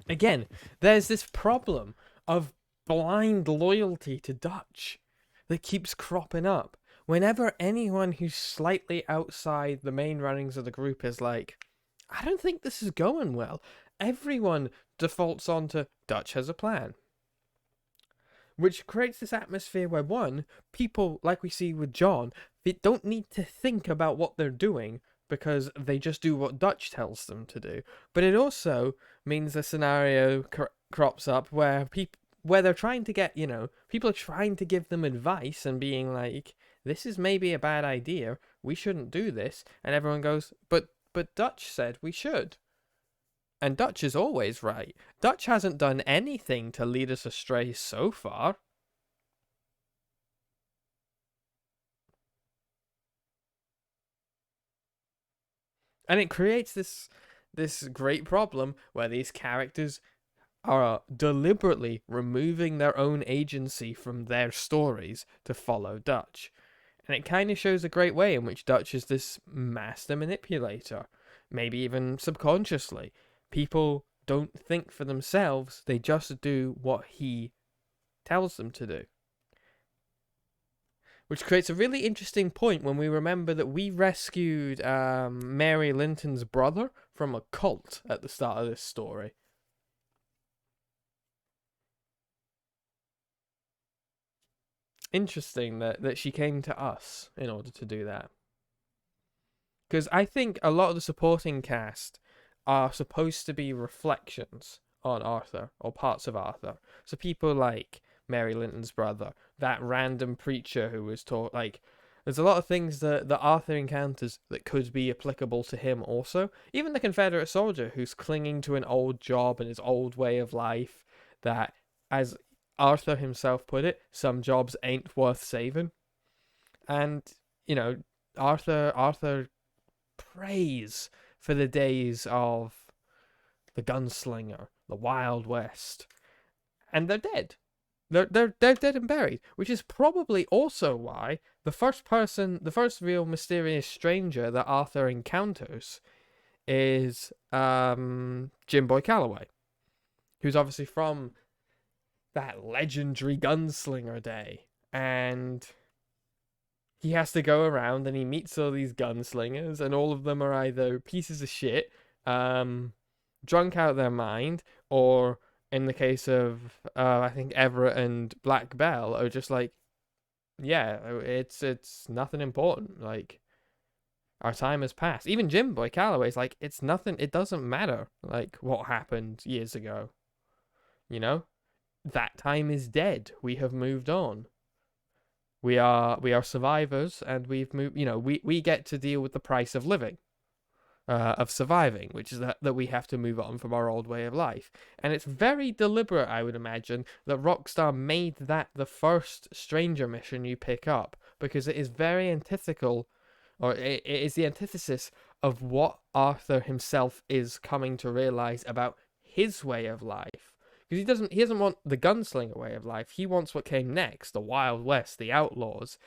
Again, there's this problem of blind loyalty to Dutch that keeps cropping up. Whenever anyone who's slightly outside the main runnings of the group is like, I don't think this is going well, everyone defaults onto Dutch has a plan. Which creates this atmosphere where, one, people, like we see with John, they don't need to think about what they're doing because they just do what Dutch tells them to do. But it also means a scenario crops up where where they're trying to get, people are trying to give them advice and being like, this is maybe a bad idea, we shouldn't do this, and everyone goes, but Dutch said we should. And Dutch is always right. Dutch hasn't done anything to lead us astray so far. And it creates this great problem where these characters are deliberately removing their own agency from their stories to follow Dutch. And it kind of shows a great way in which Dutch is this master manipulator, maybe even subconsciously. People don't think for themselves, they just do what he tells them to do. Which creates a really interesting point when we remember that we rescued Mary Linton's brother from a cult at the start of this story. Interesting that she came to us in order to do that. Because I think a lot of the supporting cast are supposed to be reflections on Arthur, or parts of Arthur. So people like Mary Linton's brother, that random preacher who was taught, like, there's a lot of things that Arthur encounters that could be applicable to him also. Even the Confederate soldier who's clinging to an old job and his old way of life that, as Arthur himself put it, some jobs ain't worth saving. And, you know, Arthur prays for the days of the gunslinger, the Wild West, and they're dead. They're dead and buried, which is probably also why the first real mysterious stranger that Arthur encounters is Jim Boy Calloway, who's obviously from that legendary gunslinger day, and he has to go around and he meets all these gunslingers, and all of them are either pieces of shit, drunk out of their mind, or in the case of I think Everett and Black Bell, are just like, yeah, it's nothing important. Like, our time has passed. Even Jim Boy Calloway's like, it's nothing. It doesn't matter. Like, what happened years ago. You know, that time is dead. We have moved on. We are survivors, and we've moved. We get to deal with the price of living, of surviving, which is that we have to move on from our old way of life. And it's very deliberate, I would imagine, that Rockstar made that the first stranger mission you pick up, because it is very antithetical, or it is the antithesis of what Arthur himself is coming to realize about his way of life. Because he doesn't want the gunslinger way of life. He wants what came next, the Wild West, the outlaws.